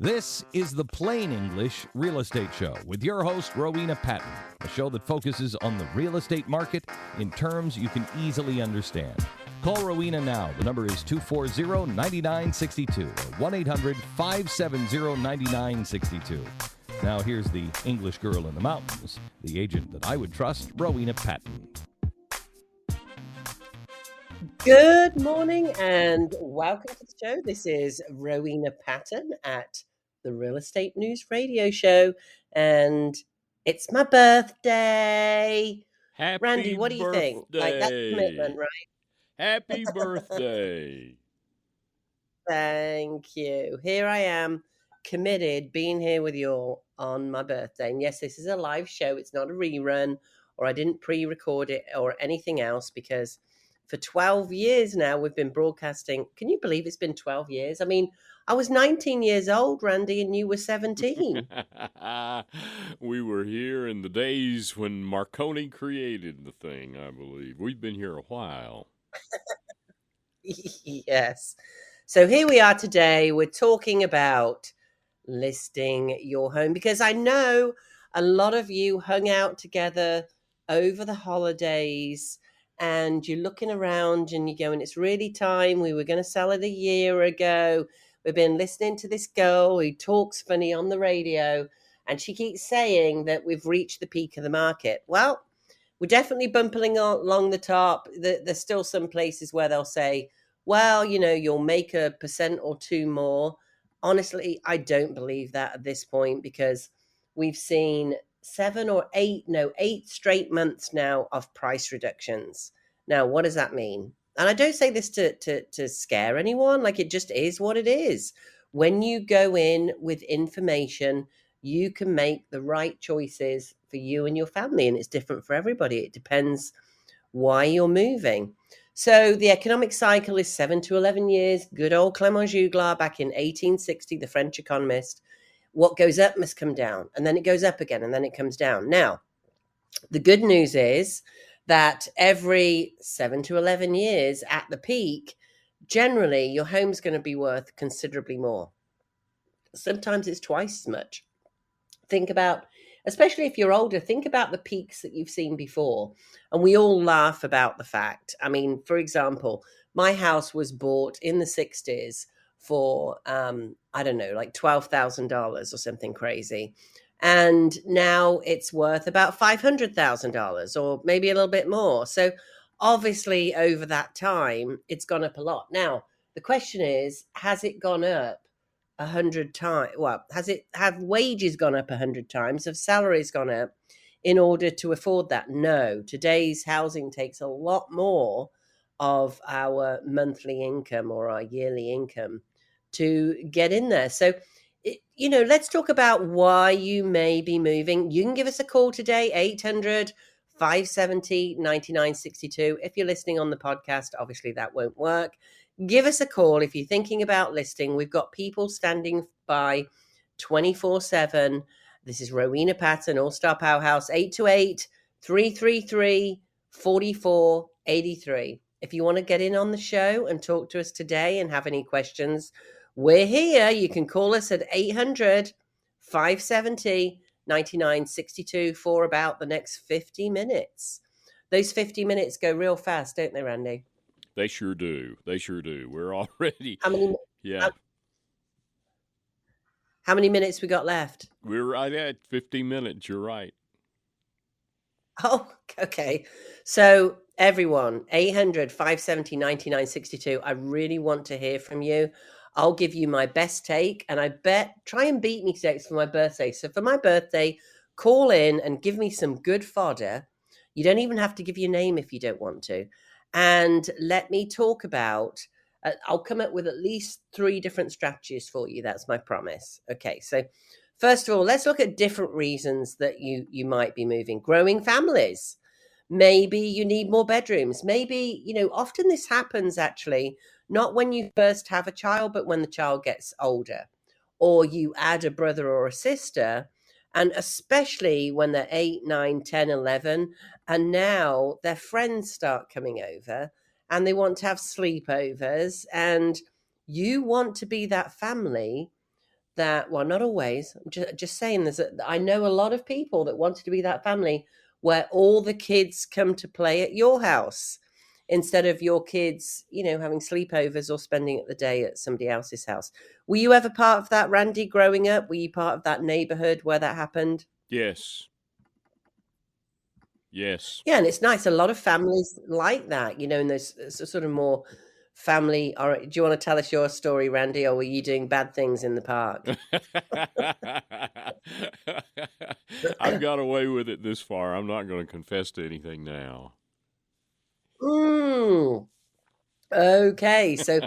This is the Plain English Real Estate Show with your host, Rowena Patton, a show that focuses on the real estate market in terms you can easily understand. Call Rowena now. The number is 240-9962 or 1-800-570-9962. Now here's the English girl in the mountains, the agent that I would trust, Rowena Patton. Good morning and welcome to the show. This is Rowena Patton at the Real Estate News Radio Show, and it's my birthday. Happy Randy, what do you think? Like, that's a commitment, right? Happy birthday. Thank you. Here I am, committed, being here with you all on my birthday. And yes, this is a live show. It's not a rerun, or I didn't pre-record it or anything else, because for 12 years now, we've been broadcasting. Can you believe it's been 12 years? I mean, I was 19 years old, Randy, and you were 17. We were here in the days when Marconi created the thing, I believe. We've been here a while. Yes. So here we are today. We're talking about listing your home, because I know a lot of you hung out together over the holidays, and you're looking around and you're going, it's really time. We were going to sell it a year ago. We've been listening to this girl who talks funny on the radio, and she keeps saying that we've reached the peak of the market. Well, we're definitely bumping along the top. There's still some places where they'll say, well, you know, you'll make 1% or 2% more. Honestly, I don't believe that at this point, because we've seen 8 straight months now of price reductions. Now, what does that mean? And I don't say this to scare anyone. Like, it just is what it is. When you go in with information, you can make the right choices for you and your family, and it's different for everybody. It depends why you're moving. So the economic cycle is 7 to 11 years. Good old Clement Juglar back in 1860, the French economist. What goes up must come down, and then it goes up again, and then it comes down. Now, the good news is that every 7 to 11 years at the peak, generally your home's going to be worth considerably more. Sometimes it's twice as much. Think about, especially if you're older, think about the peaks that you've seen before. And we all laugh about the fact. I mean, for example, my house was bought in the 60s for, I don't know, like $12,000 or something crazy. And now it's worth about $500,000 or maybe a little bit more. So obviously over that time, it's gone up a lot. Now, the question is, has it gone up 100 times? Well, have wages gone up 100 times? Have salaries gone up in order to afford that? No. Today's housing takes a lot more of our monthly income or our yearly income to get in there. So, you know, let's talk about why you may be moving. You can give us a call today, 800-570-9962. If you're listening on the podcast, obviously that won't work. Give us a call if you're thinking about listing. We've got people standing by 24/7. This is Rowena Patton, All-Star Powerhouse, 828-333-4483. If you want to get in on the show and talk to us today and have any questions, we're here. You can call us at 800-570-9962 for about the next 50 minutes. Those 50 minutes go real fast, don't they, Randy? They sure do. We're already... How many minutes we got left? We're right at 50 minutes. You're right. Oh, okay. So everyone, 800-570-9962. I really want to hear from you. I'll give you my best take, and I bet try and beat me today. It's for my birthday. So for my birthday, call in and give me some good fodder. You don't even have to give your name if you don't want to. And let me talk about, I'll come up with at least 3 different strategies for you. That's my promise. Okay, so first of all, let's look at different reasons that you might be moving. Growing families. Maybe you need more bedrooms. Maybe, you know, often this happens actually, not when you first have a child, but when the child gets older, or you add a brother or a sister, and especially when they're 8, 9, 10, 11, and now their friends start coming over and they want to have sleepovers, and you want to be that family that, well, not always. I'm just saying, I know a lot of people that wanted to be that family where all the kids come to play at your house instead of your kids, having sleepovers or spending the day at somebody else's house. Were you ever part of that, Randy, growing up? Were you part of that neighborhood where that happened? Yes. Yes. Yeah, and it's nice. A lot of families like that, and there's sort of more family. All right, do you want to tell us your story, Randy, or were you doing bad things in the park? I've got away with it this far. I'm not going to confess to anything now. Okay, so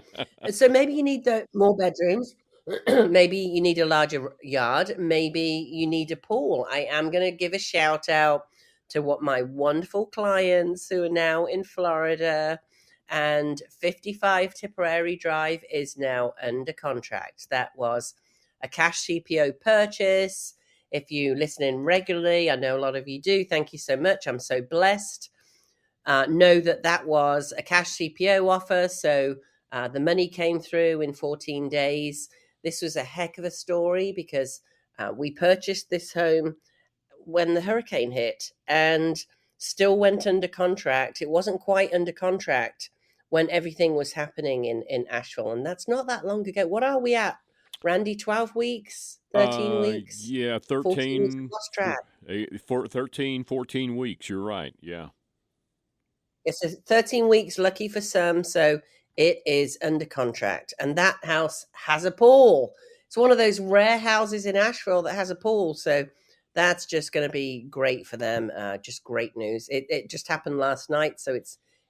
maybe you need more bedrooms. Maybe you need a larger yard. Maybe you need a pool. I am going to give a shout out to what my wonderful clients who are now in Florida, and 55 Tipperary Drive is now under contract. That was a cash CPO purchase. If you listen in regularly, I know a lot of you do. Thank you so much. I'm so blessed. Know that was a cash CPO offer. So the money came through in 14 days. This was a heck of a story because we purchased this home when the hurricane hit and still went under contract. It wasn't quite under contract when everything was happening in Asheville. And that's not that long ago. What are we at, Randy? 12 weeks? 13 weeks? Yeah, 13 lost track. 13, 14 weeks. You're right. Yeah. It's 13 weeks, lucky for some. So it is under contract. And that house has a pool. It's one of those rare houses in Asheville that has a pool. So that's just going to be great for them. Just great news. It just happened last night. So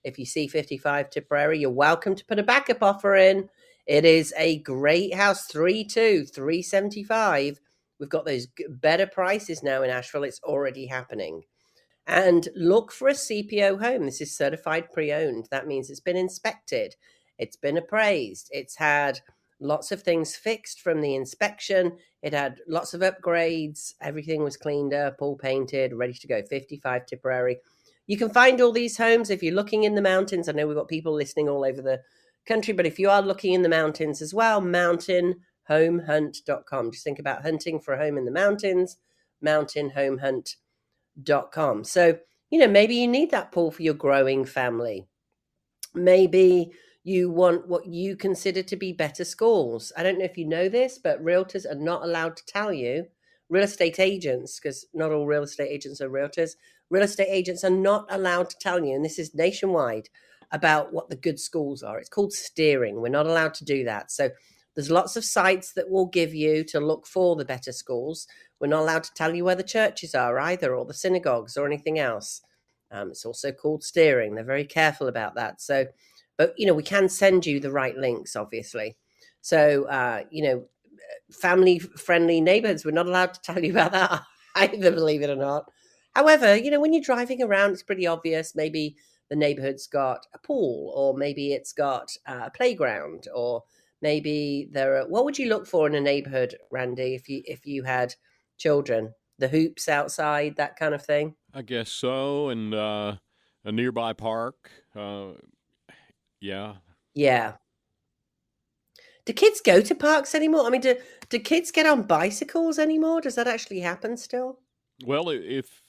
if you see 55 Tipperary, you're welcome to put a backup offer in. It is a great house, 375. We've got those better prices now in Asheville. It's already happening. And look for a CPO home. This is certified pre-owned. That means it's been inspected. It's been appraised. It's had lots of things fixed from the inspection. It had lots of upgrades. Everything was cleaned up, all painted, ready to go. 55 Tipperary. You can find all these homes if you're looking in the mountains. I know we've got people listening all over the country, but if you are looking in the mountains as well, mountainhomehunt.com. Just think about hunting for a home in the mountains, mountainhomehunt.com. So, maybe you need that pool for your growing family. Maybe you want what you consider to be better schools. I don't know if you know this, but realtors are not allowed to tell you, real estate agents, because not all real estate agents are realtors. Real estate agents are not allowed to tell you, and this is nationwide, about what the good schools are. It's called steering. We're not allowed to do that. So there's lots of sites that will give you to look for the better schools. We're not allowed to tell you where the churches are either, or the synagogues or anything else. It's also called steering. They're very careful about that. So, but, we can send you the right links, obviously. So, family-friendly neighborhoods, we're not allowed to tell you about that either, believe it or not. However, when you're driving around, it's pretty obvious. Maybe the neighborhood's got a pool, or maybe it's got a playground, or maybe what would you look for in a neighborhood, Randy, if you had children? The hoops outside, that kind of thing? I guess so. And a nearby park. Yeah. Yeah. Do kids go to parks anymore? I mean, do kids get on bicycles anymore? Does that actually happen still? Well, if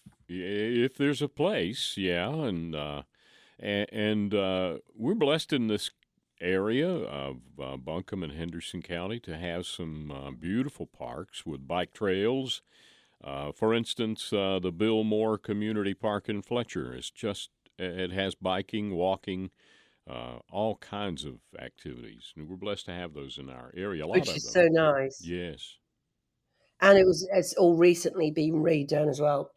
there's a place, yeah, and we're blessed in this area of Buncombe and Henderson County to have some beautiful parks with bike trails. For instance, the Bill Moore Community Park in Fletcher it has biking, walking, all kinds of activities. And we're blessed to have those in our area. Which is so nice. Yes. And it's all recently been redone as well.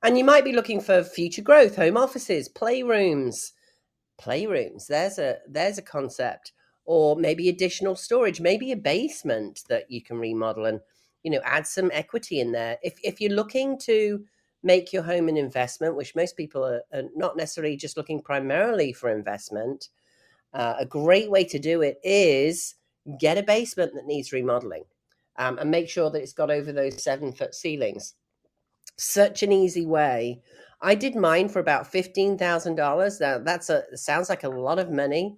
And you might be looking for future growth, home offices, playrooms. There's a concept. Or maybe additional storage, maybe a basement that you can remodel and, add some equity in there. If you're looking to make your home an investment, which most people are not necessarily just looking primarily for investment, a great way to do it is get a basement that needs remodeling, and make sure that it's got over those 7-foot ceilings. Such an easy way. I did mine for about $15,000. Now sounds like a lot of money,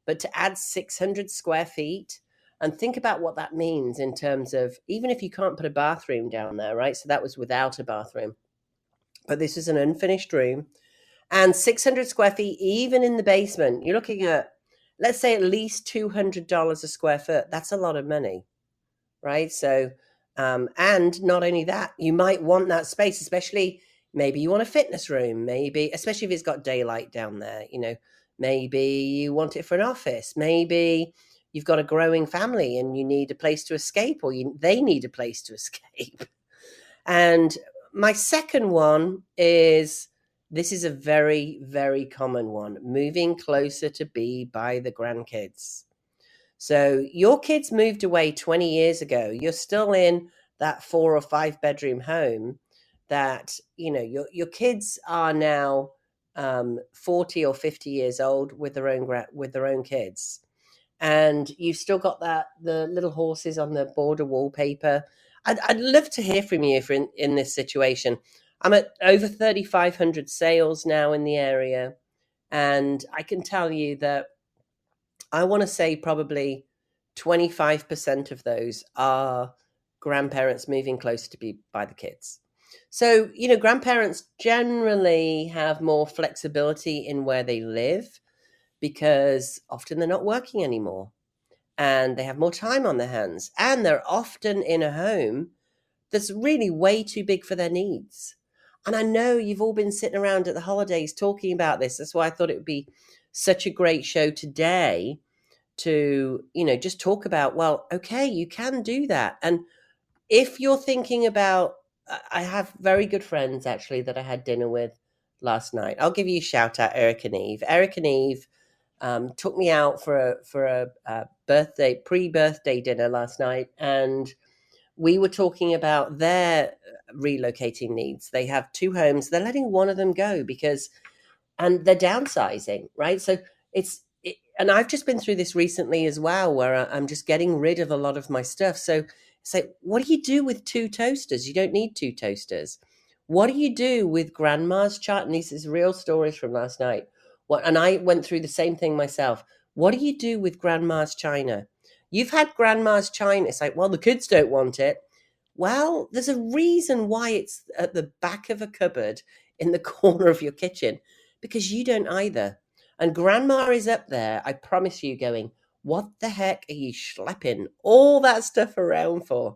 but to add 600 square feet, And think about what that means in terms of, even if you can't put a bathroom down there, right? So that was without a bathroom. But this is an unfinished room. And 600 square feet, even in the basement, you're looking at, let's say, at least $200 a square foot. That's a lot of money, right? So, and not only that, you might want that space, especially maybe you want a fitness room, maybe, especially if it's got daylight down there, maybe you want it for an office, maybe you've got a growing family and you need a place to escape, or they need a place to escape. And my second one is, this is a very, very common one, moving closer to be by the grandkids. So your kids moved away 20 years ago. You're still in that 4 or 5 bedroom home that, your kids are now 40 or 50 years old with their own kids. And you've still got the little horses on the border wallpaper. I'd love to hear from you if you're in this situation. I'm at over 3,500 sales now in the area. And I can tell you that I want to say probably 25% of those are grandparents moving closer to be by the kids. So, grandparents generally have more flexibility in where they live because often they're not working anymore and they have more time on their hands. And they're often in a home that's really way too big for their needs. And I know you've all been sitting around at the holidays talking about this. That's why I thought it would be such a great show today to, just talk about, well, okay, you can do that. And if you're thinking about, I have very good friends actually that I had dinner with last night. I'll give you a shout out, Eric and Eve. Eric and Eve took me out for a pre-birthday dinner last night, and we were talking about their relocating needs. They have 2 homes. They're letting one of them go and they're downsizing, right? So and I've just been through this recently as well, where I'm just getting rid of a lot of my stuff. So it's like, what do you do with 2 toasters? You don't need 2 toasters. What do you do with grandma's chart? And these is real stories from last night. And I went through the same thing myself. What do you do with grandma's china? You've had grandma's china. It's like, well, the kids don't want it. Well, there's a reason why it's at the back of a cupboard in the corner of your kitchen, because you don't either. And grandma is up there, I promise you, going, what the heck are you schlepping all that stuff around for?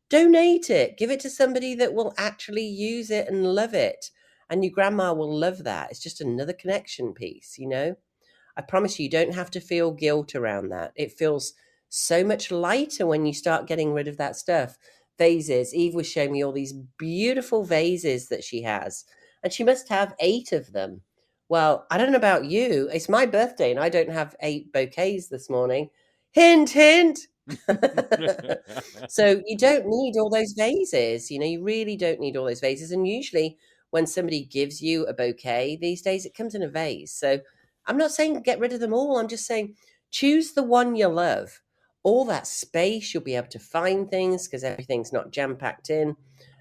Donate it. Give it to somebody that will actually use it and love it. And your grandma will love that. It's just another connection piece, I promise you don't have to feel guilt around that. It feels so much lighter when you start getting rid of that stuff. Vases. Eve was showing me all these beautiful vases that she has. And she must have 8 of them. Well, I don't know about you. It's my birthday and I don't have 8 bouquets this morning. Hint, hint. So you don't need all those vases. You really don't need all those vases. And usually when somebody gives you a bouquet these days, it comes in a vase. So I'm not saying get rid of them all. I'm just saying choose the one you love. All that space, you'll be able to find things because everything's not jam-packed in.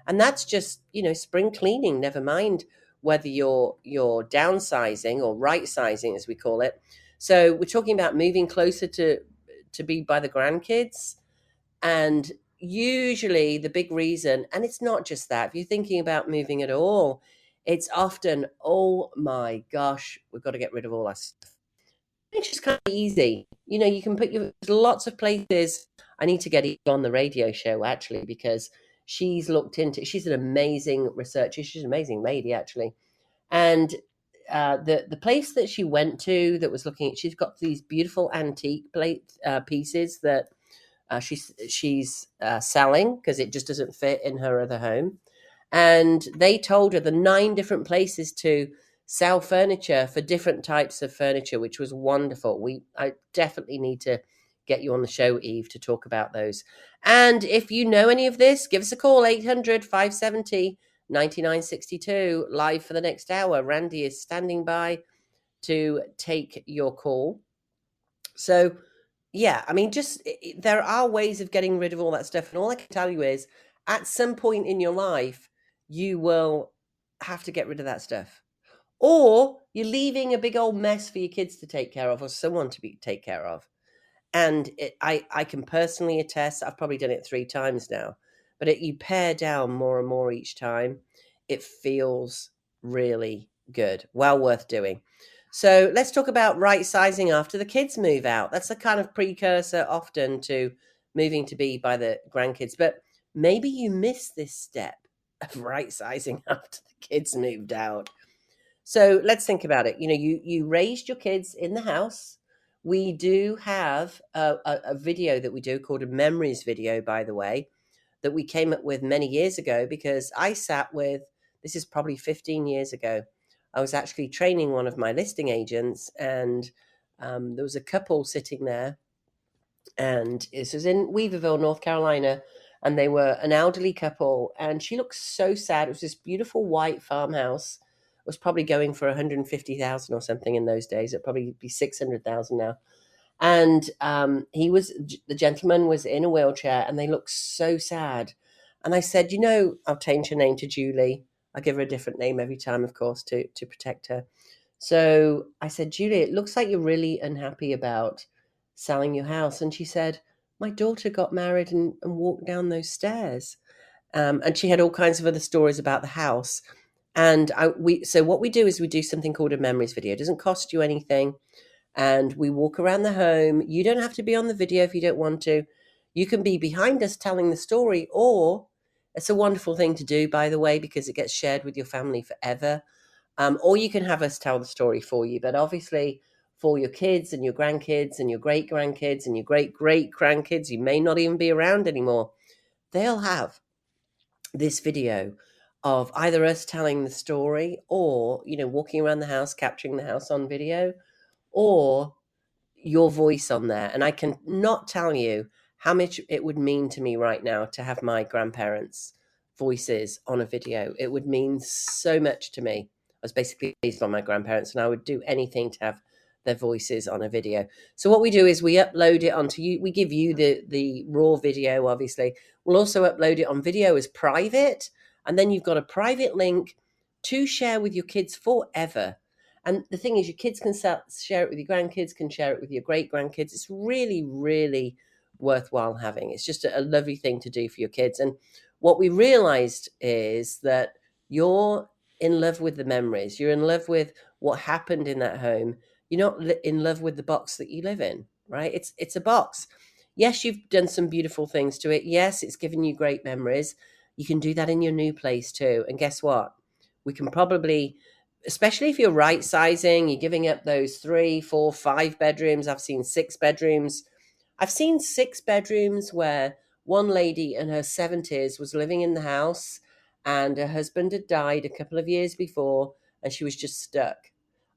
And that's just, spring cleaning, never mind whether you're downsizing or right-sizing, as we call it. So we're talking about moving closer to be by the grandkids. And usually the big reason, and it's not just that, if you're thinking about moving at all, it's often, oh my gosh, we've got to get rid of all our stuff. It's just kind of easy. You can put lots of places. I need to get Eve on the radio show, actually, because she's an amazing researcher. She's an amazing lady, actually. And the place that she went to that was looking at, she's got these beautiful antique pieces that she's selling because it just doesn't fit in her other home. And they told her the 9 different places to sell furniture for different types of furniture, which was wonderful. I definitely need to get you on the show, Eve, to talk about those. And if you know any of this, give us a call, 800-570-9962, live for the next hour. Randy is standing by to take your call. So, yeah, I mean, there are ways of getting rid of all that stuff. And all I can tell you is at some point in your life, you will have to get rid of that stuff. Or you're leaving a big old mess for your kids to take care of or someone to take care of. And I can personally attest, I've probably done it 3 times now, but you pare down more and more each time. It feels really good, well worth doing. So let's talk about right sizing after the kids move out. That's a kind of precursor often to moving to be by the grandkids. But maybe you missed this step of right sizing after the kids moved out. So let's think about it. You raised your kids in the house. We do have a video that we do called a memories video, by the way, that we came up with many years ago because I sat with, this is probably 15 years ago. I was actually training one of my listing agents, and there was a couple sitting there, and this was in Weaverville, North Carolina, and they were an elderly couple, and she looked so sad. It was this beautiful white farmhouse. It was probably going for 150,000 or something in those days. It'd probably be 600,000 now. And the gentleman was in a wheelchair, and they looked so sad. And I said, I'll change her name to Julie. I give her a different name every time, of course, to protect her. So I said, Julie, it looks like you're really unhappy about selling your house. And she said, my daughter got married and walked down those stairs. And she had all kinds of other stories about the house. And so what we do is we do something called a memories video. It doesn't cost you anything. And we walk around the home. You don't have to be on the video if you don't want to. You can be behind us telling the story, or it's a wonderful thing to do, by the way, because it gets shared with your family forever. Or you can have us tell the story for you. But obviously, for your kids and your grandkids and your great-grandkids and your great-great-grandkids, you may not even be around anymore. They'll have this video of either us telling the story or, walking around the house, capturing the house on video, or your voice on there. And I can not tell you how much it would mean to me right now to have my grandparents' voices on a video. It would mean so much to me. I was basically raised by my grandparents, and I would do anything to have their voices on a video. So what we do is we upload it onto you. We give you the raw video, obviously. We'll also upload it on video as private, and then you've got a private link to share with your kids forever. And the thing is, your kids can share it with your grandkids, can share it with your great-grandkids. It's really, really worthwhile having. It's just a lovely thing to do for your kids. And what we realized is that you're in love with the memories. You're in love with what happened in that home. You're not in love with the box that you live in, right? It's a box. Yes, you've done some beautiful things to it. Yes, it's given you great memories. You can do that in your new place too. And guess what? We can probably, especially if you're right sizing, you're giving up those 3, 4, 5 bedrooms. I've seen 6 bedrooms. I've seen 6 bedrooms where one lady in her 70s was living in the house, and her husband had died a couple of years before, and she was just stuck.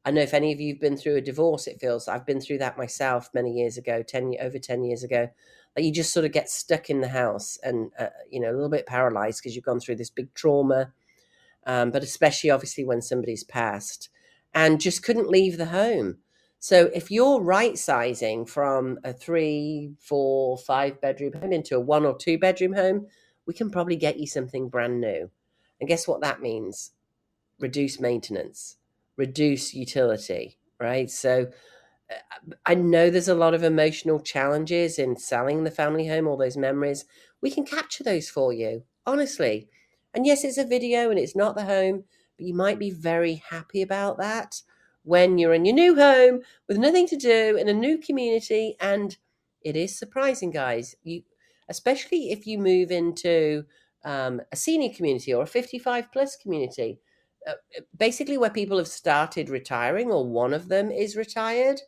I know if any of you have been through a divorce, it feels, I've been through that myself many years ago, over 10 years ago. Like, you just sort of get stuck in the house and, a little bit paralyzed because you've gone through this big trauma. But especially obviously when somebody's passed, and just couldn't leave the home. So if you're right sizing from a 3, 4, 5 bedroom home into a 1 or 2 bedroom home, we can probably get you something brand new. And guess what that means? Reduce maintenance, reduce utility, right? So I know there's a lot of emotional challenges in selling the family home, all those memories. We can capture those for you, honestly. And yes, it's a video and it's not the home, but you might be very happy about that when you're in your new home with nothing to do in a new community. And it is surprising, guys. Especially if you move into a senior community or a 55 plus community, basically where people have started retiring or one of them is retired,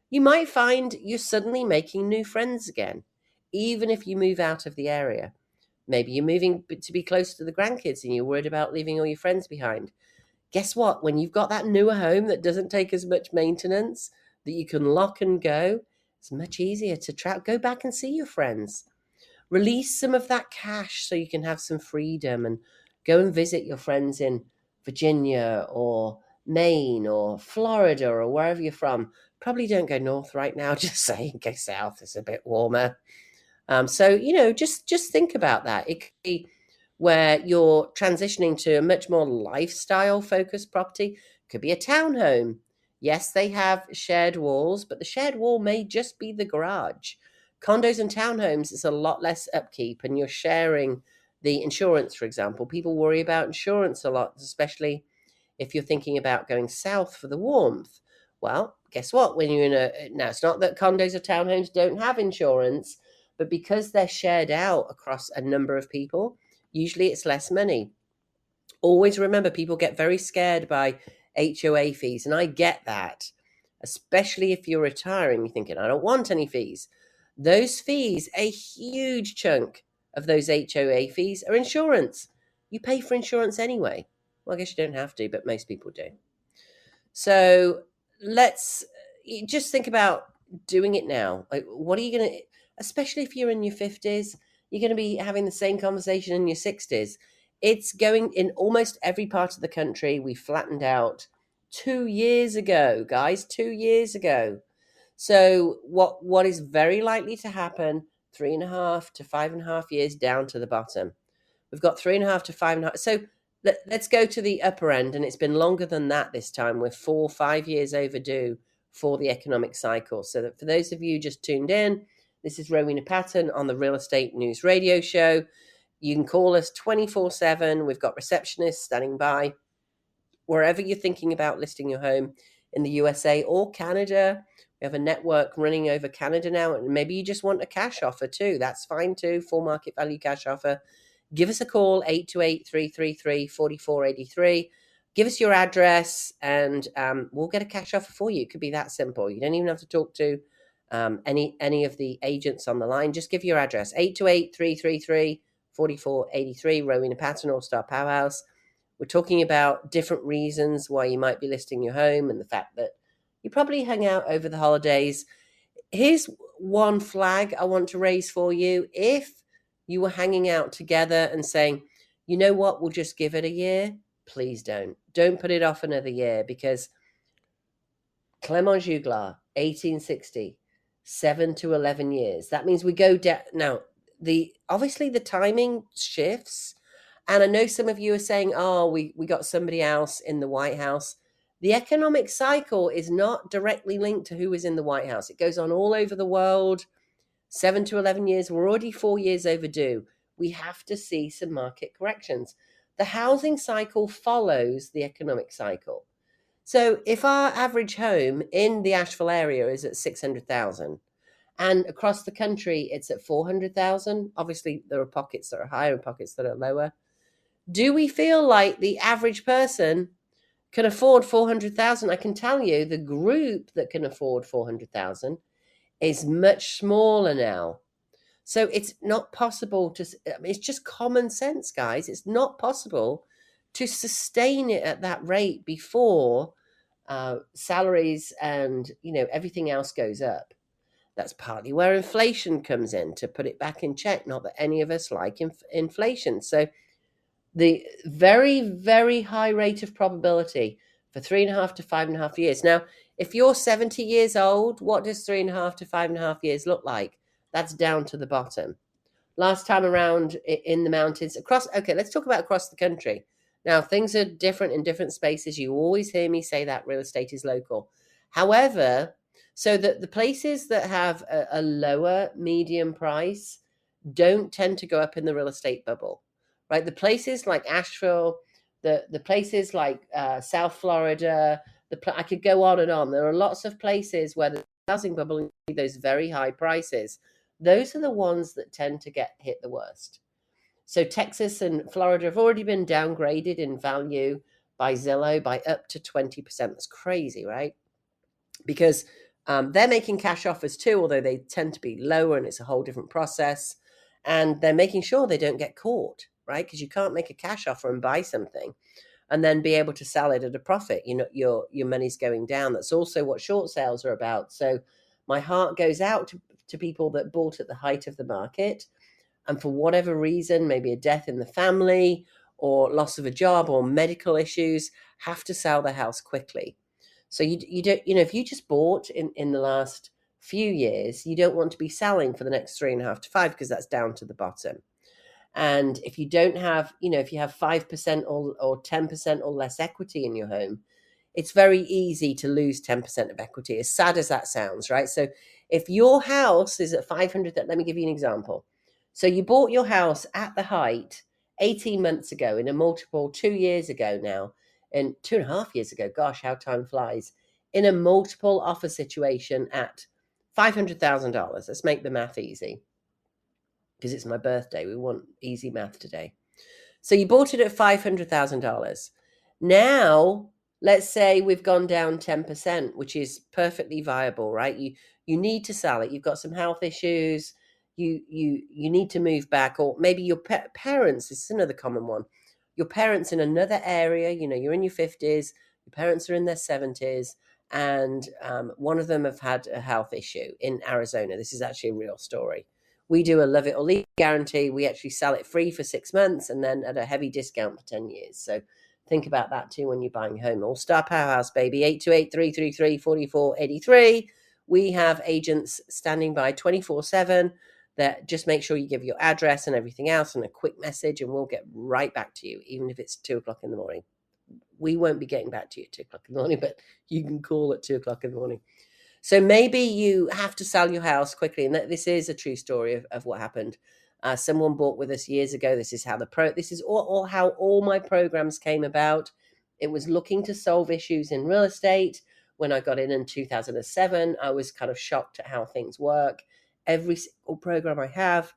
you might find you're suddenly making new friends again, even if you move out of the area. Maybe you're moving to be close to the grandkids and you're worried about leaving all your friends behind. Guess what? When you've got that newer home that doesn't take as much maintenance, that you can lock and go, it's much easier to go back and see your friends. Release some of that cash so you can have some freedom and go and visit your friends in Virginia or Maine or Florida or wherever you're from. Probably don't go north right now, just saying, go south, it's a bit warmer. So, just think about that. It could be where you're transitioning to a much more lifestyle focused property. It could be a townhome. Yes, they have shared walls, but the shared wall may just be the garage. Condos and townhomes, it's a lot less upkeep, and you're sharing the insurance, for example. People worry about insurance a lot, especially if you're thinking about going south for the warmth. Well, guess what? When you're now it's not that condos or townhomes don't have insurance, but because they're shared out across a number of people, usually it's less money. Always remember, people get very scared by HOA fees, and I get that, especially if you're retiring, you're thinking, I don't want any fees. Those fees, a huge chunk of those HOA fees are insurance. You pay for insurance anyway. Well, I guess you don't have to, but most people do. So let's just think about doing it now. Like, what are you going to, especially if you're in your 50s, you're going to be having the same conversation in your 60s. It's going in almost every part of the country. We flattened out 2 years ago, guys, 2 years ago. So what is very likely to happen, 3.5 to 5.5 years down to the bottom. We've got 3.5 to 5.5. So let's go to the upper end, and it's been longer than that this time. We're 4-5 years overdue for the economic cycle. So that for those of you just tuned in, this is Rowena Patton on the Real Estate News Radio Show. You can call us 24/7. We've got receptionists standing by wherever you're thinking about listing your home in the USA or Canada. We have a network running over Canada now, and maybe you just want a cash offer too. That's fine too, full market value cash offer. Give us a call, 828-333-4483. Give us your address, and we'll get a cash offer for you. It could be that simple. You don't even have to talk to any of the agents on the line. Just give your address, 828-333-4483, Rowena Patton, All-Star Powerhouse. We're talking about different reasons why you might be listing your home and the fact that you probably hung out over the holidays. Here's one flag I want to raise for you. If you were hanging out together and saying, you know what, we'll just give it a year, please don't. Don't put it off another year, because Clement Juglar, 1860, 7 to 11 years. That means we go down. Now, obviously the timing shifts. And I know some of you are saying, oh, we got somebody else in the White House. The economic cycle is not directly linked to who is in the White House. It goes on all over the world. 7 to 11 years. We're already 4 years overdue. We have to see some market corrections. The housing cycle follows the economic cycle. So if our average home in the Asheville area is at 600,000 and across the country it's at 400,000, obviously there are pockets that are higher and pockets that are lower. Do we feel like the average person can afford 400,000? I can tell you the group that can afford 400,000 is much smaller now. So it's not possible to, it's just common sense, guys. It's not possible to sustain it at that rate before salaries and, everything else goes up. That's partly where inflation comes in, to put it back in check. Not that any of us like inflation. So the very, very high rate of probability for 3.5 to 5.5 years. Now, if you're 70 years old, what does 3.5 to 5.5 years look like? That's down to the bottom. Last time around in the mountains, okay, let's talk about across the country. Now, things are different in different spaces. You always hear me say that real estate is local. However, so that the places that have a lower median price don't tend to go up in the real estate bubble, right? The places like Asheville, the places like South Florida, I could go on and on. There are lots of places where the housing bubble, those very high prices, those are the ones that tend to get hit the worst. So Texas and Florida have already been downgraded in value by Zillow by up to 20%. That's crazy, right? Because they're making cash offers too, although they tend to be lower and it's a whole different process. And they're making sure they don't get caught, right? Because you can't make a cash offer and buy something and then be able to sell it at a profit. Your money's going down. That's also what short sales are about. So my heart goes out to people that bought at the height of the market, and for whatever reason, maybe a death in the family or loss of a job or medical issues, have to sell the house quickly. So you don't, if you just bought in the last few years, you don't want to be selling for the next 3.5 to 5, because that's down to the bottom. And if you don't have, if you have 5% or 10% or less equity in your home, it's very easy to lose 10% of equity, as sad as that sounds, right? So if your house is at 500, let me give you an example. So you bought your house at the height 18 months ago in a multiple, 2 years ago now, and 2.5 years ago, gosh, how time flies, in a multiple offer situation at $500,000. Let's make the math easy because it's my birthday. We want easy math today. So you bought it at $500,000. Now, let's say we've gone down 10%, which is perfectly viable, right? You need to sell it. You've got some health issues. You need to move back, or maybe your parents. This is another common one. Your parents in another area. You're in your 50s. Your parents are in their 70s, and one of them have had a health issue in Arizona. This is actually a real story. We do a love it or leave guarantee. We actually sell it free for 6 months and then at a heavy discount for 10 years. So think about that too when you're buying a home. All-Star Powerhouse, baby, 828-333-4483. We have agents standing by 24/7 that just make sure you give your address and everything else and a quick message, and we'll get right back to you, even if it's 2 o'clock in the morning. We won't be getting back to you at 2 o'clock in the morning, but you can call at 2 o'clock in the morning. So maybe you have to sell your house quickly, and this is a true story of what happened. Someone bought with us years ago. This is how how all my programs came about. It was looking to solve issues in real estate. When I got in 2007, I was kind of shocked at how things work. Every single program I have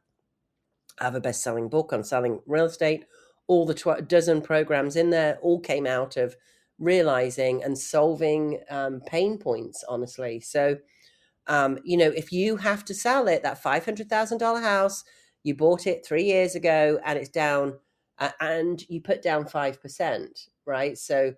a best-selling book on selling real estate. All the dozen programs in there all came out of realizing and solving pain points, honestly. So, if you have to sell it, that $500,000 house, you bought it 3 years ago and it's down, and you put down 5%, right? So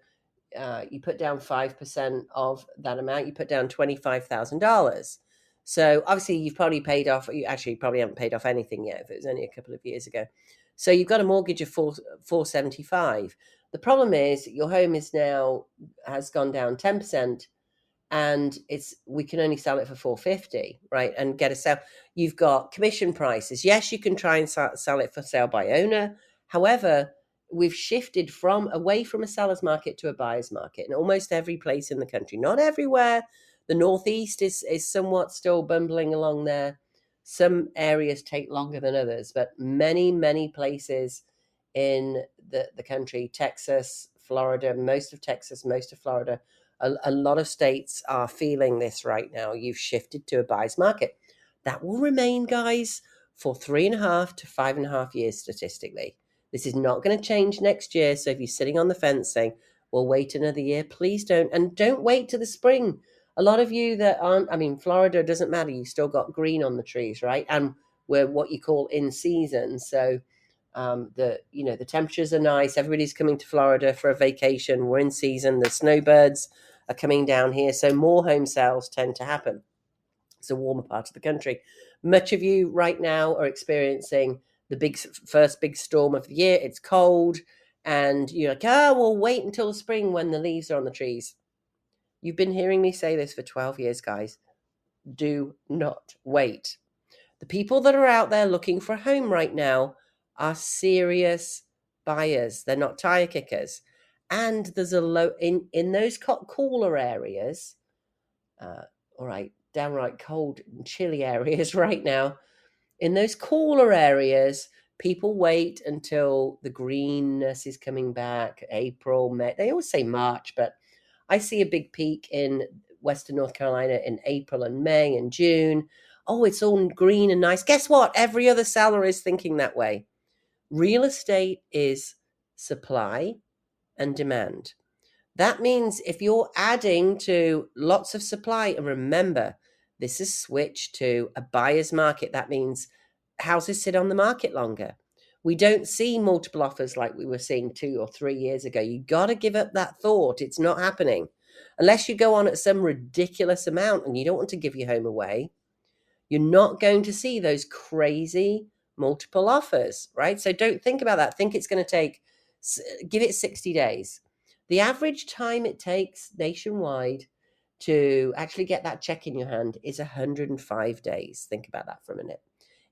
you put down 5% of that amount, you put down $25,000. So obviously you probably haven't paid off anything yet if it was only a couple of years ago. So you've got a mortgage of $475. The problem is your home has gone down 10%, and we can only sell it for $450, right? And get a sale. You've got commission prices. Yes, you can try and sell it for sale by owner. However, we've shifted away from a seller's market to a buyer's market in almost every place in the country. Not everywhere. The Northeast is somewhat still bumbling along there. Some areas take longer than others, but many, many places in the country, Texas, Florida, most of Texas, most of Florida, a lot of states are feeling this right now. You've shifted to a buyer's market. That will remain, guys, for 3.5 to 5.5 years statistically. This is not going to change next year. So if you're sitting on the fence saying, we'll wait another year, please don't. And don't wait to the spring. A lot of you that aren't, Florida, doesn't matter. You still got green on the trees, right? And we're what you call in season. So the temperatures are nice. Everybody's coming to Florida for a vacation. We're in season. The snowbirds are coming down here. So more home sales tend to happen. It's a warmer part of the country. Much of you right now are experiencing the first big storm of the year. It's cold. And you're like, we'll wait until the spring when the leaves are on the trees. You've been hearing me say this for 12 years, guys. Do not wait. The people that are out there looking for a home right now are serious buyers. They're not tire kickers. And there's a low in those cooler areas, downright cold and chilly areas right now. In those cooler areas, people wait until the greenness is coming back, April, May. They always say March, but I see a big peak in Western North Carolina in April and May and June. Oh, it's all green and nice. Guess what? Every other seller is thinking that way. Real estate is supply and demand. That means if you're adding to lots of supply, and remember, this is switched to a buyer's market. That means houses sit on the market longer. We don't see multiple offers like we were seeing 2 or 3 years ago. You got to give up that thought. It's not happening. Unless you go on at some ridiculous amount and you don't want to give your home away, you're not going to see those crazy multiple offers, right? So don't think about that. Think it's going to give it 60 days. The average time it takes nationwide to actually get that check in your hand is 105 days. Think about that for a minute.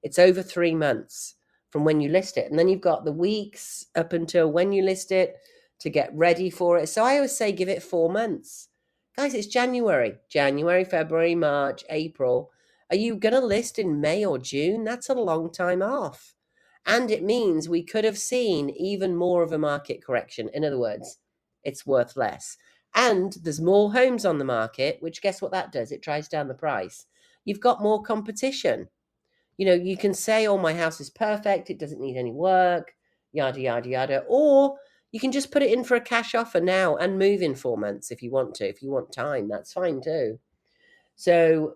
It's over 3 months from when you list it. And then you've got the weeks up until when you list it to get ready for it. So I always say give it 4 months. Guys, it's January, February, March, April. Are you going to list in May or June? That's a long time off. And it means we could have seen even more of a market correction. In other words, it's worth less. And there's more homes on the market, which guess what that does? It drives down the price. You've got more competition. You can say, oh, my house is perfect, it doesn't need any work, yada, yada, yada. Or you can just put it in for a cash offer now and move in 4 months if you want to. If you want time, that's fine too. So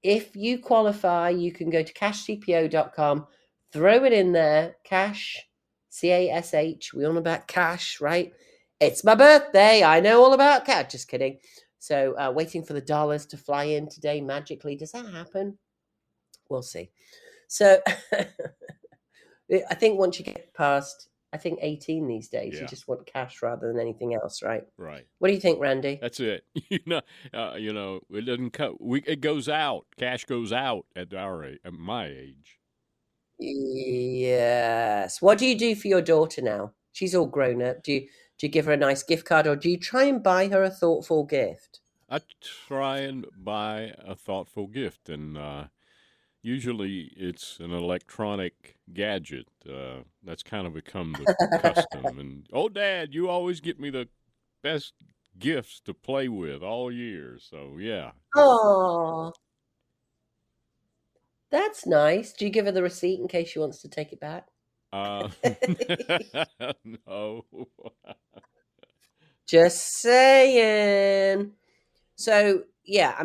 if you qualify, you can go to cashcpo.com, throw it in there, cash, CASH. We all know about cash, right? It's my birthday. I know all about cash. Just kidding. So waiting for the dollars to fly in today magically. Does that happen? We'll see. So I think once you get past, 18 these days, you just want cash rather than anything else, right? Right. What do you think, Randy? That's it. It doesn't cut. It goes out. Cash goes out at my age. Yes. What do you do for your daughter now? She's all grown up. Do you give her a nice gift card, or do you try and buy her a thoughtful gift? I try and buy a thoughtful gift, and usually it's an electronic gadget. That's kind of become the custom. And, oh, Dad, you always get me the best gifts to play with all year. So, yeah. Oh, that's nice. Do you give her the receipt in case she wants to take it back? No. Just saying. So, yeah,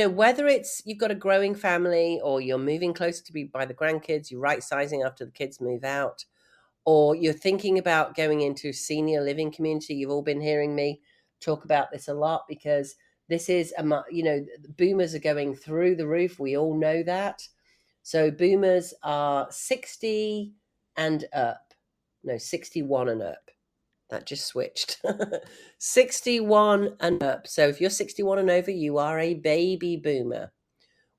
whether it's you've got a growing family or you're moving closer to be by the grandkids, you're right sizing after the kids move out, or you're thinking about going into a senior living community. You've all been hearing me talk about this a lot because this is, boomers are going through the roof. We all know that. So boomers are 60 and up. No, 61 and up. That just switched. 61 and up. So if you're 61 and over, you are a baby boomer.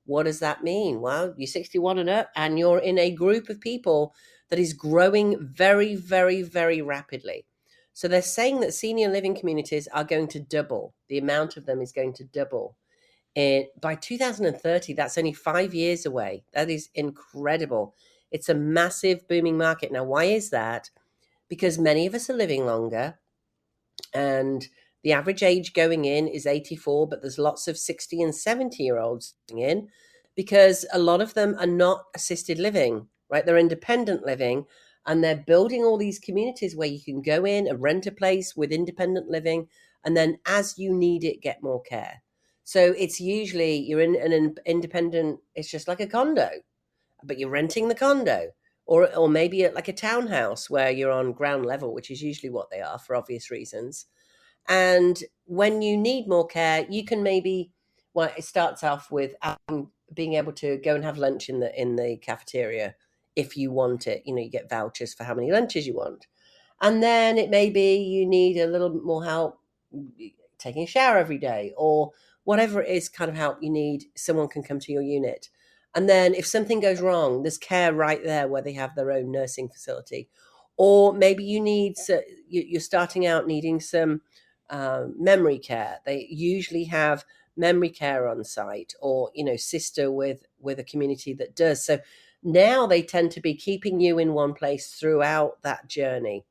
What does that mean? Well, you're 61 and up, and you're in a group of people that is growing very, very, very rapidly. So they're saying that senior living communities are going to double. The amount of them is going to double. By 2030, that's only 5 years away. That is incredible. It's a massive booming market. Now, why is that? Because many of us are living longer, and the average age going in is 84, but there's lots of 60 and 70-year-olds going in because a lot of them are not assisted living, right? They're independent living, and they're building all these communities where you can go in and rent a place with independent living, and then as you need it, get more care. So it's usually you're in an independent, it's just like a condo, but you're renting the condo. Or maybe like a townhouse where you're on ground level, which is usually what they are for obvious reasons. And when you need more care, you can maybe, well, it starts off with being able to go and have lunch in the cafeteria if you want it. You get vouchers for how many lunches you want. And then it may be you need a little bit more help taking a shower every day, or whatever it is kind of help you need, someone can come to your unit. And then if something goes wrong, there's care right there where they have their own nursing facility. Or maybe you're starting out needing some memory care. They usually have memory care on site, or, sister with a community that does. So now they tend to be keeping you in one place throughout that journey.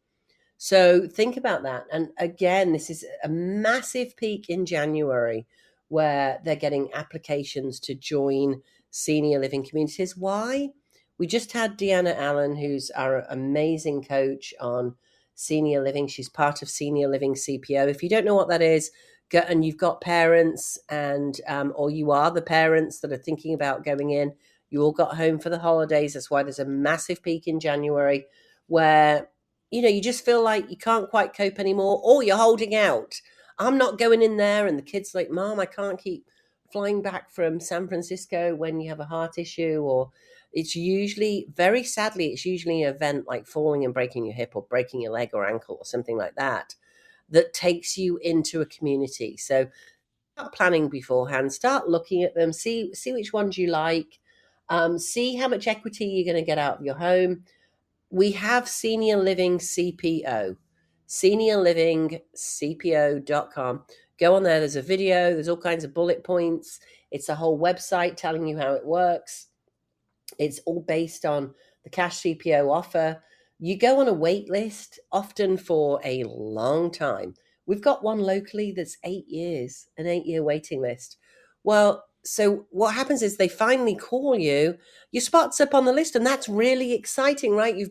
So think about that. And again, this is a massive peak in January where they're getting applications to join senior living communities. Why? We just had Deanna Allen, who's our amazing coach on senior living. She's part of Senior Living CPO. If you don't know what that is, and you've got parents and or you are the parents that are thinking about going in, you all got home for the holidays. That's why there's a massive peak in January where, you just feel like you can't quite cope anymore, or you're holding out. I'm not going in there. And the kid's like, Mom, I can't keep flying back from San Francisco when you have a heart issue. Or it's usually, very sadly, it's usually an event like falling and breaking your hip or breaking your leg or ankle or something like that takes you into a community. So start planning beforehand, start looking at them, see which ones you like, see how much equity you're going to get out of your home. We have Senior Living CPO. seniorlivingcpo.com. Go on there. There's a video. There's all kinds of bullet points. It's a whole website telling you how it works. It's all based on the cash CPO offer. You go on a wait list, often for a long time. We've got one locally that's 8 years, an 8-year waiting list. Well, so what happens is they finally call you, your spot's up on the list, and that's really exciting, right? You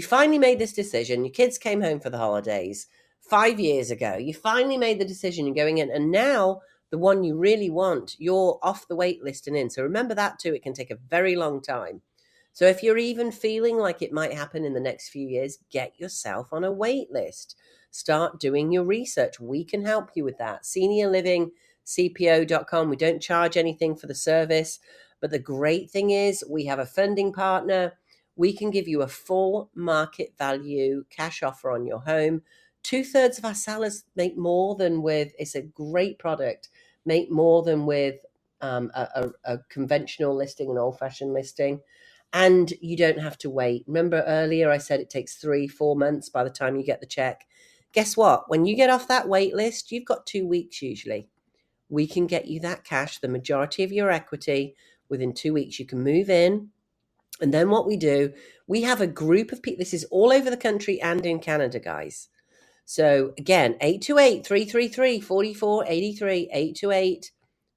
finally made this decision. Your kids came home for the holidays 5 years ago. You finally made the decision, you're going in, and now the one you really want, you're off the wait list and in. So remember that too. It can take a very long time. So if you're even feeling like it might happen in the next few years, get yourself on a wait list. Start doing your research. We can help you with that. Seniorlivingcpo.com. We don't charge anything for the service. But the great thing is we have a funding partner. We can give you a full market value cash offer on your home. 2/3 of our sellers make more than with, it's a great product, make more than with a conventional listing, an old-fashioned listing. And you don't have to wait. Remember earlier I said it takes 3-4 months by the time you get the check. Guess what? When you get off that wait list, you've got 2 weeks usually. We can get you that cash, the majority of your equity, within 2 weeks. You can move in. And then what we do, we have a group of people. This is all over the country and in Canada, guys. So again, 828-333-4483,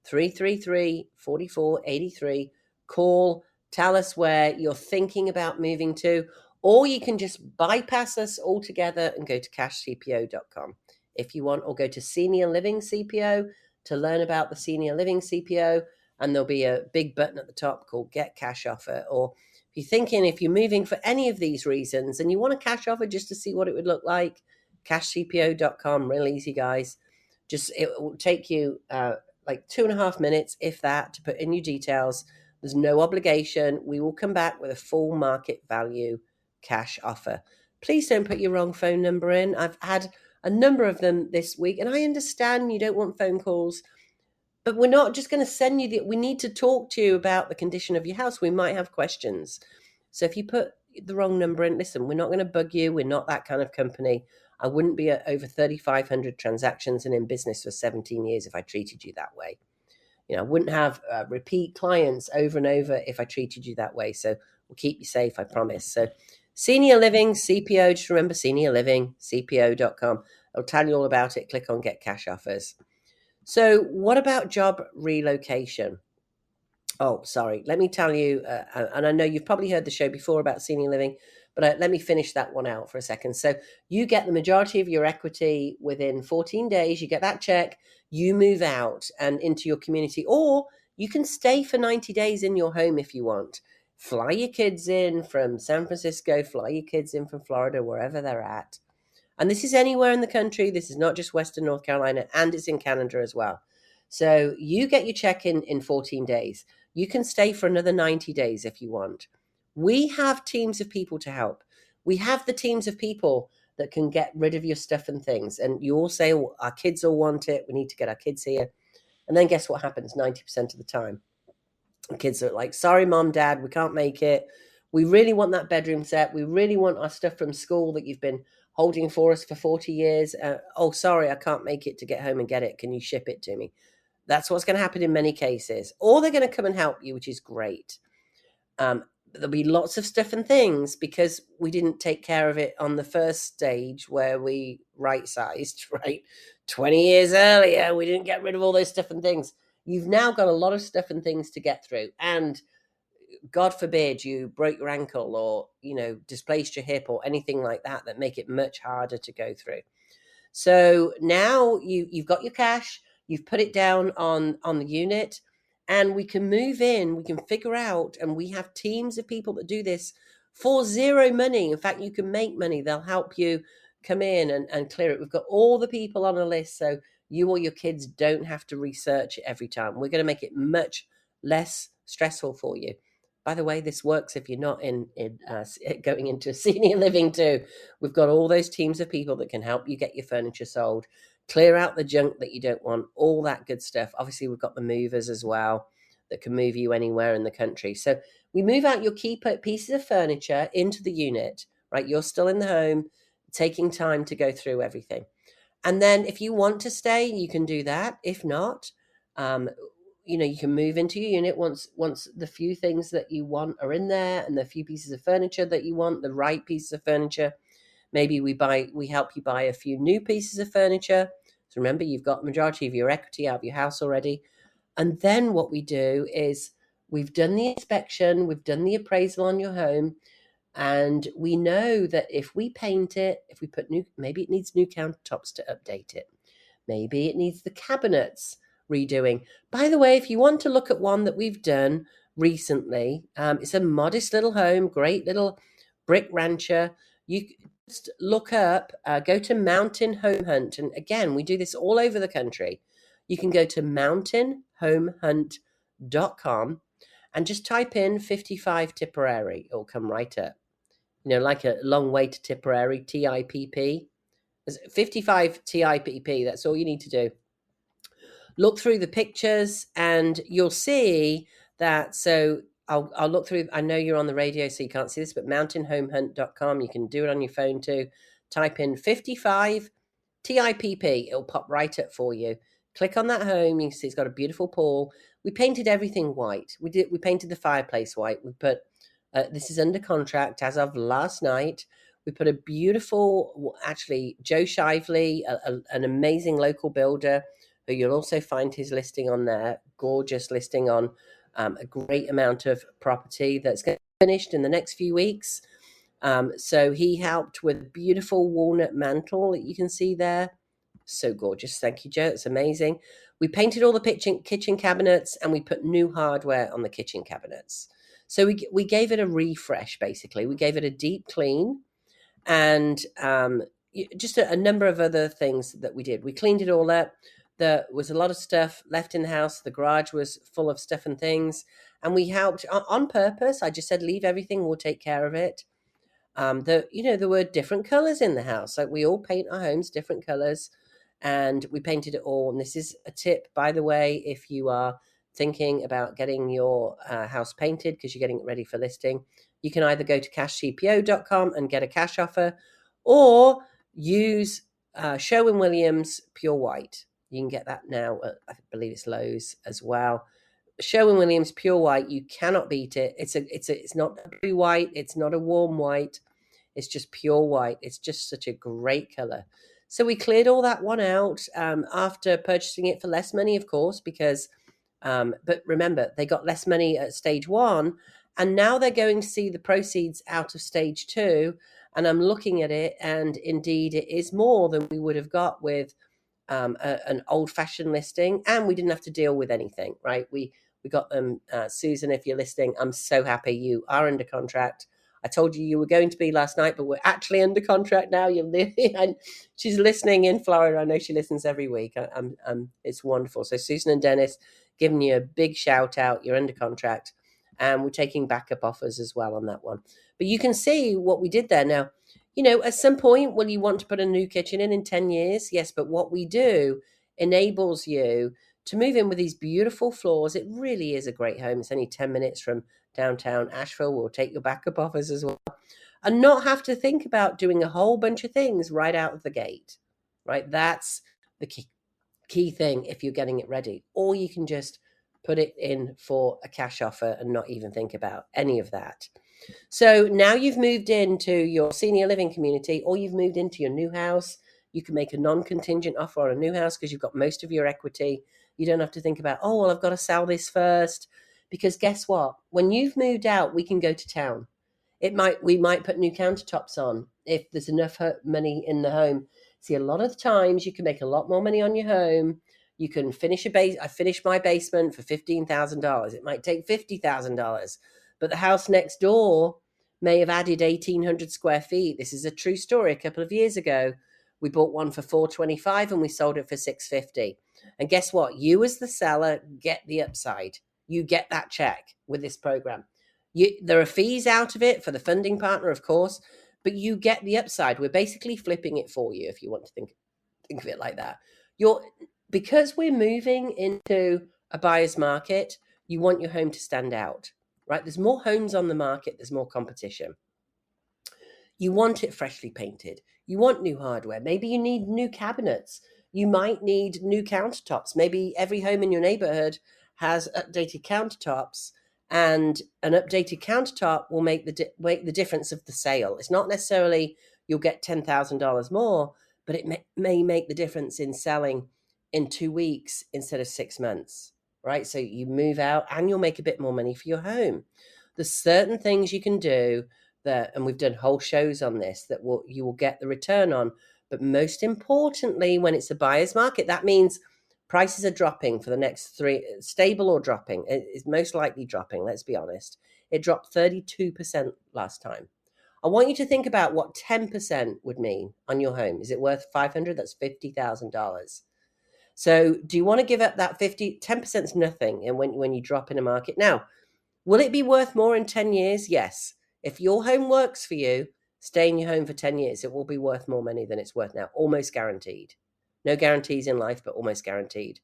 828-333-4483. Call, tell us where you're thinking about moving to, or you can just bypass us altogether and go to cashcpo.com if you want, or go to Senior Living CPO to learn about the Senior Living CPO, and there'll be a big button at the top called Get Cash Offer. Or if you're thinking, if you're moving for any of these reasons and you want a cash offer just to see what it would look like, cashcpo.com, real easy, guys. Just it will take you like 2.5 minutes, if that, to put in your details. There's no obligation. We will come back with a full market value cash offer. Please don't put your wrong phone number in. I've had a number of them this week, and I understand you don't want phone calls, but we're not just going to send you we need to talk to you about the condition of your house. We might have questions. So if you put the wrong number in, listen, we're not going to bug you. We're not that kind of company. I wouldn't be at over 3,500 transactions and in business for 17 years if I treated you that way. I wouldn't have repeat clients over and over if I treated you that way. So we'll keep you safe, I promise. So Senior Living CPO, just remember seniorlivingcpo.com. I'll tell you all about it. Click on Get Cash Offers. So what about job relocation? Oh, sorry. Let me tell you, and I know you've probably heard the show before about senior living, but let me finish that one out for a second. So you get the majority of your equity within 14 days. You get that check, you move out and into your community, or you can stay for 90 days in your home if you want. Fly your kids in from San Francisco, fly your kids in from Florida, wherever they're at. And this is anywhere in the country. This is not just Western North Carolina, and it's in Canada as well. So you get your check in 14 days. You can stay for another 90 days if you want. We have teams of people to help. We have the teams of people that can get rid of your stuff and things. And you all say, oh, our kids all want it. We need to get our kids here. And then guess what happens 90% of the time? The kids are like, sorry, mom, dad, we can't make it. We really want that bedroom set. We really want our stuff from school that you've been holding for us for 40 years. Oh, sorry, I can't make it to get home and get it. Can you ship it to me? That's what's going to happen in many cases. Or they're going to come and help you, which is great. There'll be lots of stuff and things because we didn't take care of it on the first stage where we right-sized, right? 20 years earlier, we didn't get rid of all those stuff and things. You've now got a lot of stuff and things to get through. And God forbid you broke your ankle or, displaced your hip or anything like that make it much harder to go through. So now you've got your cash, you've put it down on the unit, and we can move in, we can figure out, and we have teams of people that do this for zero money. In fact, you can make money. They'll help you come in and clear it. We've got all the people on a list, so you or your kids don't have to research it every time. We're going to make it much less stressful for you. By the way, this works if you're not going into senior living too. We've got all those teams of people that can help you get your furniture sold, clear out the junk that you don't want, all that good stuff. Obviously, we've got the movers as well that can move you anywhere in the country. So we move out your key pieces of furniture into the unit, right? You're still in the home. taking time to go through everything. And then if you want to stay, you can do that. If not, you can move into your unit once the few things that you want are in there, and the few pieces of furniture that you want, the right pieces of furniture. Maybe we help you buy a few new pieces of furniture. So remember, you've got the majority of your equity out of your house already. And then what we do is we've done the inspection, we've done the appraisal on your home, and we know that if we paint it, if we put maybe it needs new countertops to update it. Maybe it needs the cabinets redoing. By the way, if you want to look at one that we've done recently, it's a modest little home, great little brick rancher. You just look up, go to Mountain Home Hunt. And again, we do this all over the country. You can go to mountainhomehunt.com and just type in 55 Tipperary. It'll come right up. Like a long way to Tipperary, TIPP. 55 TIPP, that's all you need to do. Look through the pictures and you'll see that. So I'll look through. I know you're on the radio, so you can't see this, but mountainhomehunt.com. You can do it on your phone too. Type in 55 TIPP. It'll pop right up for you. Click on that home. You can see it's got a beautiful pool. We painted everything white. We painted the fireplace white. We put this is under contract as of last night. We put a beautiful, actually, Joe Shively, an amazing local builder, who you'll also find his listing on there. Gorgeous listing on a great amount of property that's going to be finished in the next few weeks. So he helped with a beautiful walnut mantle that you can see there. So gorgeous. Thank you, Joe. It's amazing. We painted all the kitchen cabinets and we put new hardware on the kitchen cabinets. So we gave it a refresh, basically. We gave it a deep clean and just a number of other things that we did. We cleaned it all up. There was a lot of stuff left in the house. The garage was full of stuff and things. And we helped on purpose. I just said, leave everything. We'll take care of it. There were different colors in the house. Like we all paint our homes different colors. And we painted it all. And this is a tip, by the way, if you are thinking about getting your house painted because you're getting it ready for listing, you can either go to cashcpo.com and get a cash offer, or use Sherwin-Williams Pure White. You can get that now at, I believe it's Lowe's as well. Sherwin-Williams Pure White, you cannot beat it. It's not a blue white, it's not a warm white, it's just pure white. It's just such a great color. So we cleared all that one out after purchasing it for less money, of course, because but remember, they got less money at stage 1, and now they're going to see the proceeds out of stage 2. And I'm looking at it, and indeed it is more than we would have got with an old-fashioned listing, and we didn't have to deal with anything, right? We got them. Susan, if you're listening, I'm so happy you are under contract. I told you were going to be last night, but we're actually under contract now. And she's listening in Florida. I know she listens every week. It's wonderful. So Susan and Dennis, giving you a big shout out. You're under contract, and we're taking backup offers as well on that one. But you can see what we did there. Now, at some point, will you want to put a new kitchen in 10 years? Yes, but what we do enables you to move in with these beautiful floors. It really is a great home. It's only 10 minutes from downtown Asheville. We'll take your backup offers as well, and not have to think about doing a whole bunch of things right out of the gate, right? That's the key thing if you're getting it ready. Or you can just put it in for a cash offer and not even think about any of that. So now you've moved into your senior living community, or you've moved into your new house. You can make a non-contingent offer on a new house because you've got most of your equity. You don't have to think about, I've got to sell this first. Because guess what? When you've moved out, we can go to town. We might put new countertops on if there's enough money in the home. See, a lot of the times you can make a lot more money on your home. You can finish I finished my basement for $15,000. It might take $50,000. But the house next door may have added 1,800 square feet. This is a true story. A couple of years ago, we bought one for $425 and we sold it for $650. And guess what? You as the seller get the upside. You get that check with this program. There are fees out of it for the funding partner, of course, but you get the upside. We're basically flipping it for you, if you want to think of it like that. Because we're moving into a buyer's market, you want your home to stand out, right? There's more homes on the market. There's more competition. You want it freshly painted. You want new hardware. Maybe you need new cabinets. You might need new countertops. Maybe every home in your neighborhood has updated countertops, and an updated countertop will make the difference of the sale. It's not necessarily you'll get $10,000 more, but it may make the difference in selling in 2 weeks instead of 6 months, right? So you move out and you'll make a bit more money for your home. There's certain things you can do that, and we've done whole shows on this, that you will get the return on. But most importantly, when it's a buyer's market, that means prices are dropping for the next 3, stable or dropping. It's most likely dropping, let's be honest. It dropped 32% last time. I want you to think about what 10% would mean on your home. Is it worth $500? That's $50,000. So do you want to give up that 10% is nothing, and when you drop in a market. Now, will it be worth more in 10 years? Yes. If your home works for you, stay in your home for 10 years. It will be worth more money than it's worth now. Almost guaranteed. No guarantees in life, but almost guaranteed.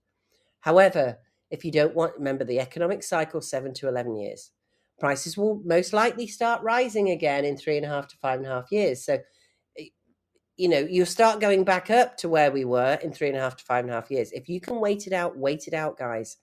However, if you don't want, remember the economic cycle, 7 to 11 years. Prices will most likely start rising again in 3.5 to 5.5 years. So, you'll start going back up to where we were in 3.5 to 5.5 years. If you can wait it out, guys.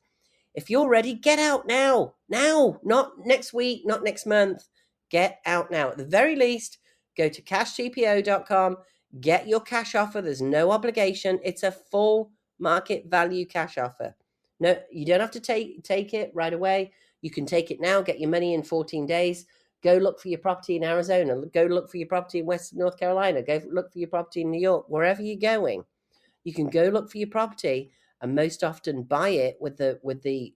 If you're ready, get out now, not next week, not next month. Get out now. At the very least, go to cashgpo.com, get your cash offer. There's no obligation. It's a full market value cash offer. No, you don't have to take it right away. You can take it now, get your money in 14 days. Go look for your property in Arizona. Go look for your property in Western North Carolina. Go look for your property in New York. Wherever you're going, you can go look for your property, and most often buy it with the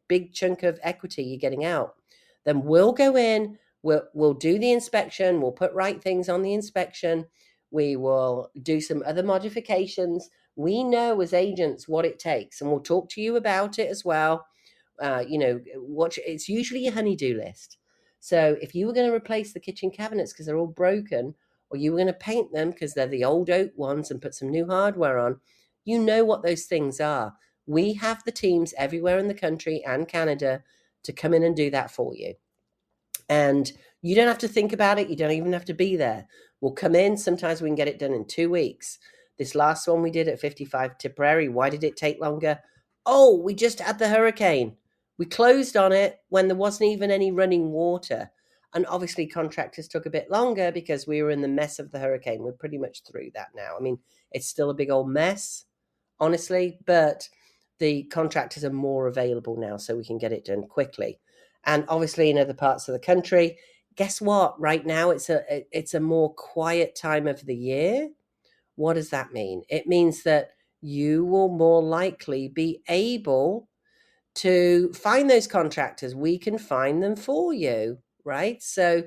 big chunk of equity you're getting out. Then we'll go in, we'll do the inspection, we'll put right things on the inspection, we will do some other modifications. We know as agents what it takes, and we'll talk to you about it as well. It's usually a honey-do list. So if you were going to replace the kitchen cabinets because they're all broken, or you were going to paint them because they're the old oak ones and put some new hardware on, you know what those things are. We have the teams everywhere in the country and Canada to come in and do that for you. And you don't have to think about it. You don't even have to be there. We'll come in. Sometimes we can get it done in 2 weeks. This last one we did at 55 Tipperary, why did it take longer? Oh, we just had the hurricane. We closed on it when there wasn't even any running water. And obviously contractors took a bit longer because we were in the mess of the hurricane. We're pretty much through that now. I mean, it's still a big old mess, honestly, but the contractors are more available now, so we can get it done quickly. And obviously in other parts of the country, guess what? Right now it's a more quiet time of the year. What does that mean? It means that you will more likely be able to find those contractors. We can find them for you, right? So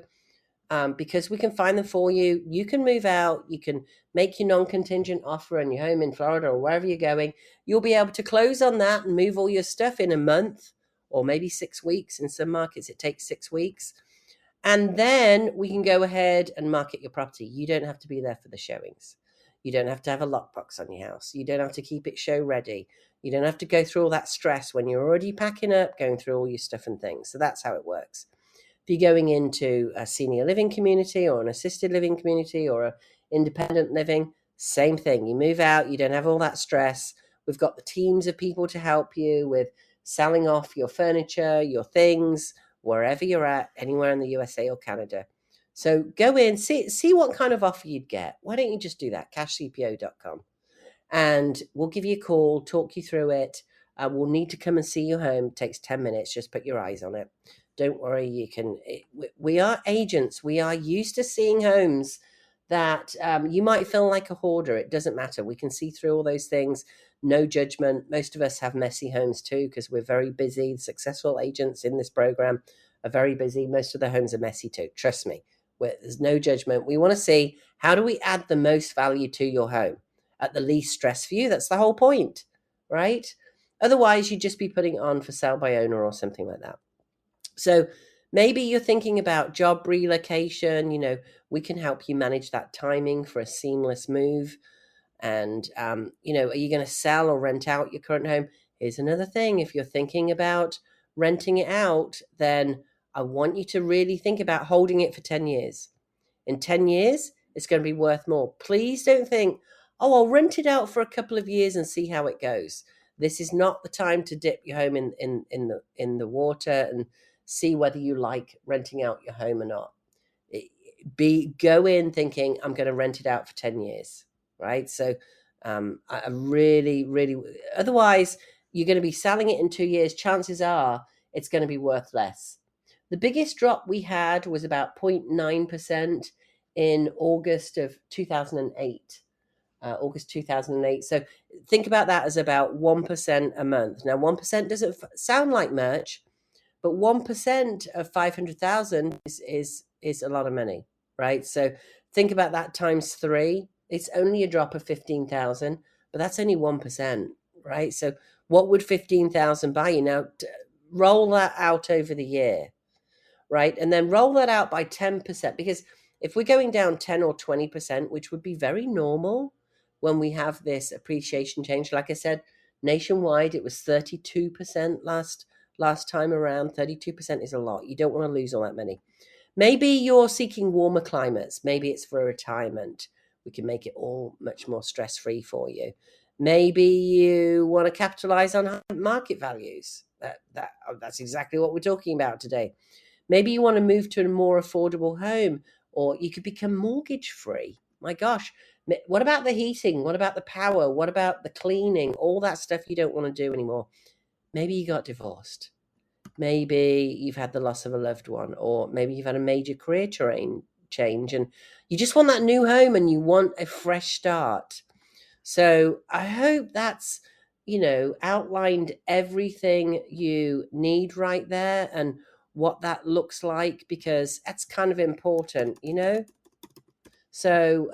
because we can find them for you, you can move out, you can make your non-contingent offer on your home in Florida or wherever you're going. You'll be able to close on that and move all your stuff in a month or maybe 6 weeks. In some markets, it takes 6 weeks. And then we can go ahead and market your property. You don't have to be there for the showings. You don't have to have a lockbox on your house. You don't have to keep it show ready. You don't have to go through all that stress when you're already packing up, going through all your stuff and things. So that's how it works. If you're going into a senior living community or an assisted living community or an independent living, same thing. You move out, you don't have all that stress. We've got the teams of people to help you with selling off your furniture, your things, wherever you're at, anywhere in the USA or Canada. So go in, see what kind of offer you'd get. Why don't you just do that? cashcpo.com. And we'll give you a call, talk you through it. We'll need to come and see your home. It takes 10 minutes. Just put your eyes on it. Don't worry. We are agents. We are used to seeing homes that you might feel like a hoarder. It doesn't matter. We can see through all those things. No judgment. Most of us have messy homes too because we're very busy. The successful agents in this program are very busy. Most of their homes are messy too. Trust me. There's no judgment. We want to see, how do we add the most value to your home at the least stress for you? That's the whole point, right? Otherwise, you'd just be putting it on for sale by owner or something like that. So maybe you're thinking about job relocation. We can help you manage that timing for a seamless move. And, are you going to sell or rent out your current home? Here's another thing. If you're thinking about renting it out, then I want you to really think about holding it for 10 years In 10 years, it's going to be worth more. Please don't think, oh, I'll rent it out for a couple of years and see how it goes. This is not the time to dip your home in the water and see whether you like renting out your home or not. Go in thinking, I'm going to rent it out for 10 years, right? So I really, really, otherwise you're going to be selling it in 2 years. Chances are it's going to be worth less. The biggest drop we had was about 0.9% in August of 2008. August 2008. So think about that as about 1% a month. Now, 1% doesn't sound like much, but 1% of 500,000 is a lot of money, right? So think about that times 3. It's only a drop of 15,000, but that's only 1%, right? So what would 15,000 buy you? Now, roll that out over the year, right? And then roll that out by 10%, because if we're going down 10 or 20%, which would be very normal when we have this appreciation change, like I said, nationwide, it was 32% last time around. 32% is a lot. You don't want to lose all that money. Maybe you're seeking warmer climates. Maybe it's for retirement. We can make it all much more stress-free for you. Maybe you want to capitalize on market values. That's exactly what we're talking about today. Maybe you want to move to a more affordable home, or you could become mortgage-free. My gosh, what about the heating? What about the power? What about the cleaning? All that stuff you don't want to do anymore. Maybe you got divorced. Maybe you've had the loss of a loved one, or maybe you've had a major career change and you just want that new home and you want a fresh start. So I hope that's, outlined everything you need right there and what that looks like, because that's kind of important, So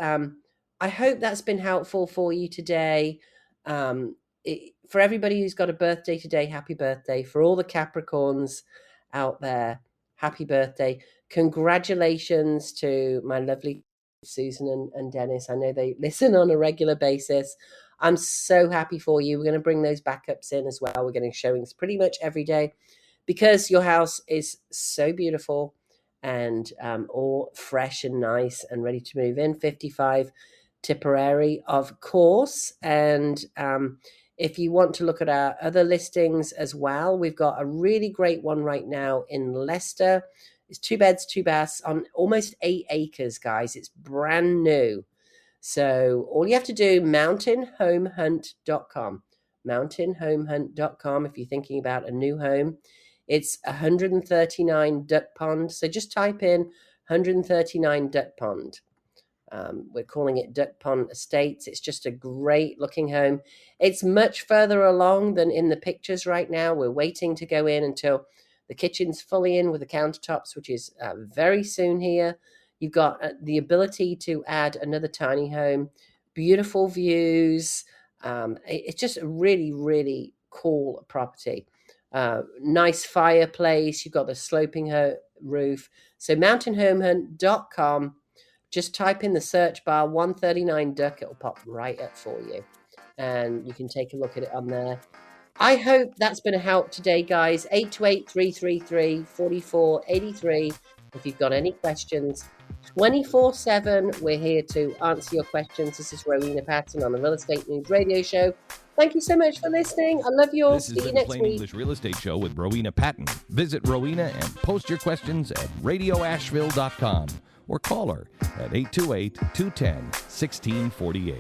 I hope that's been helpful for you today. For everybody who's got a birthday today, happy birthday. For all the Capricorns out there, happy birthday. Congratulations to my lovely Susan and Dennis. I know they listen on a regular basis. I'm so happy for you. We're going to bring those backups in as well. We're getting showings pretty much every day because your house is so beautiful and all fresh and nice and ready to move in. 55 Tipperary, of course. And if you want to look at our other listings as well, we've got a really great one right now in Leicester. It's 2 beds, 2 baths on almost 8 acres, guys. It's brand new. So all you have to do, mountainhomehunt.com. Mountainhomehunt.com if you're thinking about a new home. It's 139 Duck Pond. So just type in 139 Duck Pond. We're calling it Duck Pond Estates. It's just a great looking home. It's much further along than in the pictures right now. We're waiting to go in until the kitchen's fully in with the countertops, which is very soon here. You've got the ability to add another tiny home, beautiful views. It's just a really, really cool property. Nice fireplace. You've got the sloping roof. So mountainhomehunt.com. Just type in the search bar 139 Duck. It'll pop right up for you. And you can take a look at it on there. I hope that's been a help today, guys. 828-333-4483. If you've got any questions, 24/7, we're here to answer your questions. This is Rowena Patton on the Real Estate News Radio Show. Thank you so much for listening. I love you all. This has been the Plain English Real Estate Show with Rowena Patton. Visit Rowena and post your questions at radioasheville.com or call her at 828-210-1648.